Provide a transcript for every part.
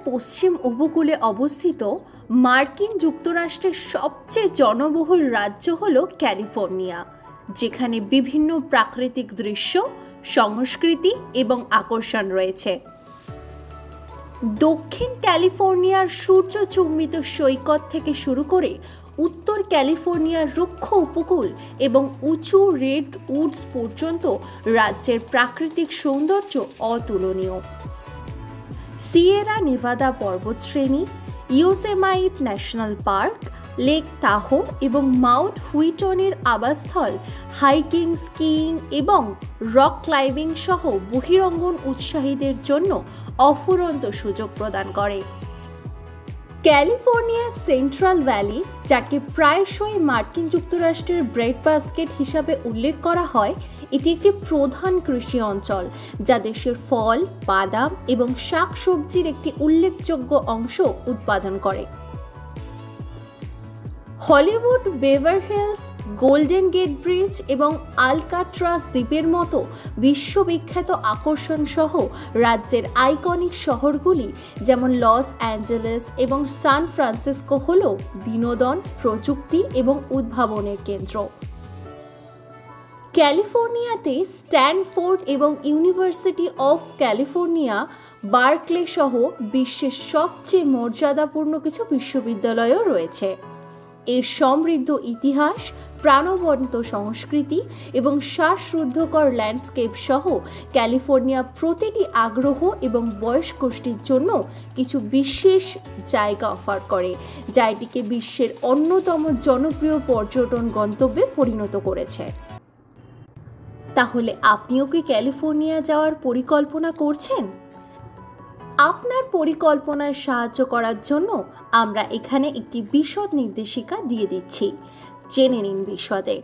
পশ্চিম উপকূলে অবস্থিত মার্কিন যুক্তরাষ্ট্রের সবচেয়ে জনবহুল রাজ্য হল ক্যালিফোর্নিয়া, যেখানে বিভিন্ন প্রাকৃতিক দৃশ্য, সংস্কৃতি এবং আকর্ষণ রয়েছে। দক্ষিণ ক্যালিফোর্নিয়ার সূর্যচুম্বিত সৈকত থেকে শুরু করে উত্তর ক্যালিফোর্নিয়ার রুক্ষ উপকূল এবং উঁচু রেড উডস পর্যন্ত রাজ্যের প্রাকৃতিক সৌন্দর্য অতুলনীয়। সিয়েরা নেভাদা পর্বতশ্রেণী, Yosemite National Park, Lake Tahoe এবং মাউন্ট হুইটনের আবাসস্থল হাইকিং, স্কিইং এবং রক ক্লাইম্বিং সহ বহিরঙ্গন উৎসাহীদের জন্য অফুরন্ত সুযোগ প্রদান করে। ক্যালিফোর্নিয়ার সেন্ট্রাল ভ্যালি, যাকে প্রায়শই মার্কিন যুক্তরাষ্ট্রের ব্রেড বাস্কেট হিসাবে উল্লেখ করা হয়, এটি একটি প্রধান কৃষি অঞ্চল যা দেশের ফল, বাদাম এবং শাকসবজির একটি উল্লেখযোগ্য অংশ উৎপাদন করে। Hollywood, Beverly Hills, Golden Gate Bridge এবং আলকাট্রাজ দ্বীপের মতো বিশ্ববিখ্যাত আকর্ষণ সহ রাজ্যের আইকনিক শহরগুলি যেমন লস অ্যাঞ্জেলেস এবং সান ফ্রান্সিসকো হল বিনোদন, প্রযুক্তি এবং উদ্ভাবনের কেন্দ্র। ক্যালিফোর্নিয়াতে স্ট্যানফোর্ড এবং ইউনিভার্সিটি অফ ক্যালিফোর্নিয়া, বার্কলে সহ বিশ্বের সবচেয়ে মর্যাদাপূর্ণ কিছু বিশ্ববিদ্যালয়ও রয়েছে। এর সমৃদ্ধ ইতিহাস, প্রাণবন্ত সংস্কৃতি এবং শ্বাসরুদ্ধকর ল্যান্ডস্কেপ সহ ক্যালিফোর্নিয়া প্রতিটি আগ্রহ এবং বয়স গোষ্ঠীর জন্য কিছু বিশেষ জায়গা অফার করে, যা এটিকে বিশ্বের অন্যতম জনপ্রিয় পর্যটন গন্তব্যে পরিণত করেছে। তাহলে আপনিও কি ক্যালিফোর্নিয়া যাওয়ার পরিকল্পনা করছেন? আপনার পরিকল্পনায় সাহায্য করার জন্য আমরা এখানে একটি বিশদ নির্দেশিকা দিয়ে দিচ্ছি। জেনে নিন বিশদে।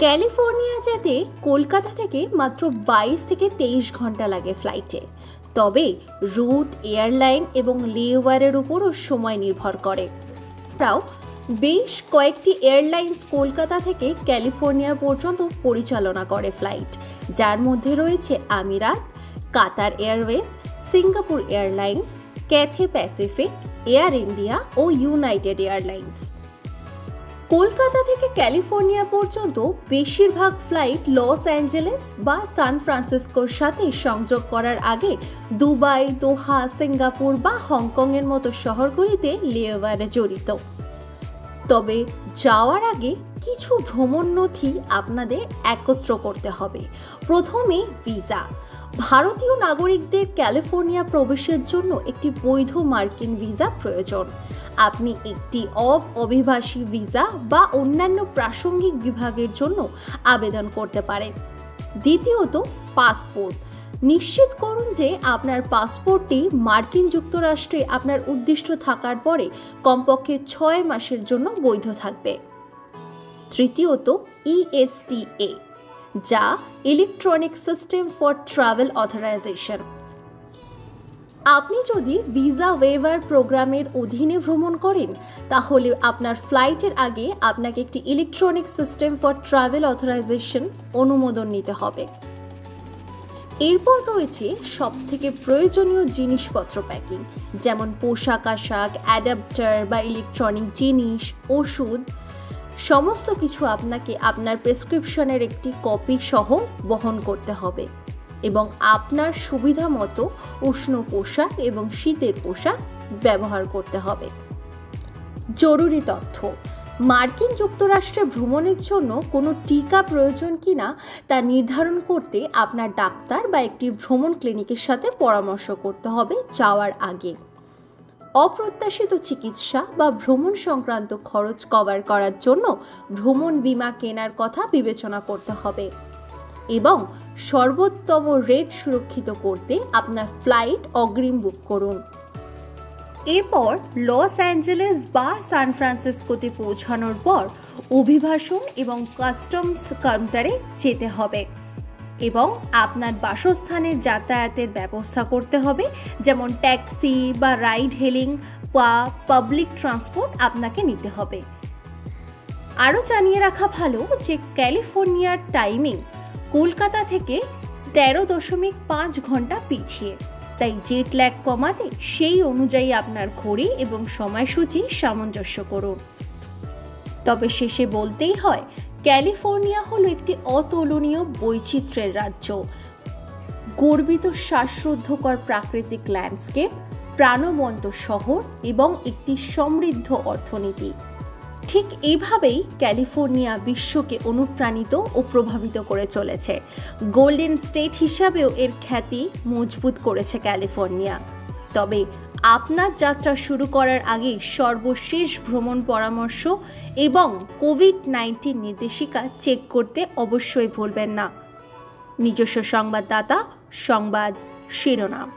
ক্যালিফোর্নিয়া যেতে কলকাতা থেকে মাত্র 22 থেকে 23 ঘন্টা লাগে ফ্লাইটে, তবে রুট, এয়ারলাইন এবং লেওভারের উপরও সময় নির্ভর করে। তাও বেশ কয়েকটি এয়ারলাইন্স কলকাতা থেকে ক্যালিফোর্নিয়া পর্যন্ত পরিচালনা করে ফ্লাইট, যার মধ্যে রয়েছে আমিরাত, Qatar Airways, Singapore Airlines, Cathay Pacific, Air India ও ইউনাইটেড এয়ারলাইন্স। কলকাতা থেকে ক্যালিফোর্নিয়া পর্যন্ত বেশিরভাগ ফ্লাইট লস অ্যাঞ্জেলেস বা সান ফ্রান্সিসকোর সাথে সংযোগ করার আগে দুবাই, দোহা, সিঙ্গাপুর বা হংকংয়ের মতো শহরগুলিতে লেওভারে জড়িত। তবে যাওয়ার আগে কিছু ভ্রমণ নথি আপনাদের একত্র করতে হবে। প্রথমে ভিসা। ভারতীয় নাগরিকদের ক্যালিফোর্নিয়া প্রবেশের জন্য একটি বৈধ মার্কিন ভিসা প্রয়োজন। আপনি একটি অভিবাসী ভিসা বা অন্যান্য প্রাসঙ্গিক বিভাগের জন্য আবেদন করতে পারেন। দ্বিতীয়ত, পাসপোর্ট। নিশ্চিত করুন যে আপনার পাসপোর্টটি মার্কিন যুক্তরাষ্ট্রে আপনার উদ্দিষ্ট থাকার পরে কমপক্ষে 6 মাসের জন্য বৈধ থাকবে। তৃতীয়ত, ESTA, যা electronic system for travel authorisation. আপনি যদি ভিসা ওয়েভার প্রোগ্রামের অধীনে ভ্রমণ করেন, তাহলে আপনার ফ্লাইটের আগে আপনাকে একটি electronic system for travel authorisation অনুমোদন নিতে হবে। এরপর রয়েছে সবথেকে প্রয়োজনীয় জিনিসপত্র প্যাকিং, যেমন পোশাক আশাক, অ্যাডাপ্টার বা ইলেকট্রনিক জিনিস, ওষুধ। সমস্ত কিছু আপনাকে আপনার প্রেসক্রিপশনের একটি কপি সহ বহন করতে হবে এবং আপনার সুবিধা মতো উষ্ণ পোশাক এবং শীতের পোশাক ব্যবহার করতে হবে। জরুরি তথ্য: মার্কিন যুক্তরাষ্ট্রে ভ্রমণের জন্য কোনো টিকা প্রয়োজন কিনা তা নির্ধারণ করতে আপনার ডাক্তার বা একটি ভ্রমণ ক্লিনিকের সাথে পরামর্শ করতে হবে যাওয়ার আগে। অপ্রত্যাশিত চিকিৎসা বা ভ্রমণ সংক্রান্ত খরচ কভার করার জন্য ভ্রমণ বীমা কেনার কথা বিবেচনা করতে হবে এবং সর্বোত্তম রেট সুরক্ষিত করতে আপনার ফ্লাইট অগ্রিম বুক করুন। এরপর লস অ্যাঞ্জেলেস বা সান ফ্রান্সিসকোতে পৌঁছানোর পর অভিবাসন এবং কাস্টমস কাউন্টারে যেতে হবে এবং আপনার বাসস্থানের যাতায়াতের ব্যবস্থা করতে হবে, যেমন ট্যাক্সি বা রাইড হেলিং বা পাবলিক ট্রান্সপোর্ট আপনাকে নিতে হবে। আরও জানিয়ে রাখা ভালো যে ক্যালিফোর্নিয়ার টাইমিং কলকাতা থেকে 13.5 ঘন্টা পিছিয়ে, তাই জেট ল্যাগ কমাতে সেই অনুযায়ী আপনার ঘড়ি এবং সময়সূচি সামঞ্জস্য করুন। তবে শেষে বলতেই হয়, ক্যালিফোর্নিয়া হলো একটি অতুলনীয় বৈচিত্র্যের রাজ্য। গর্বিত শ্বাসরুদ্ধকর প্রাকৃতিক ল্যান্ডস্কেপ, প্রাণবন্ত শহর এবং একটি সমৃদ্ধ অর্থনীতি। ঠিক এইভাবেই ক্যালিফোর্নিয়া বিশ্বকে অনুপ্রাণিত ও প্রভাবিত করে চলেছে। গোল্ডেন স্টেট হিসাবেও এর খ্যাতি মজবুত করেছে ক্যালিফোর্নিয়া। তবে আপনার যাত্রা শুরু করার আগে সর্বশেষ ভ্রমণ পরামর্শ এবং কোভিড-19 নির্দেশিকা চেক করতে অবশ্যই ভুলবেন না। নিজস্ব সংবাদদাতা, সংবাদ শিরোনাম।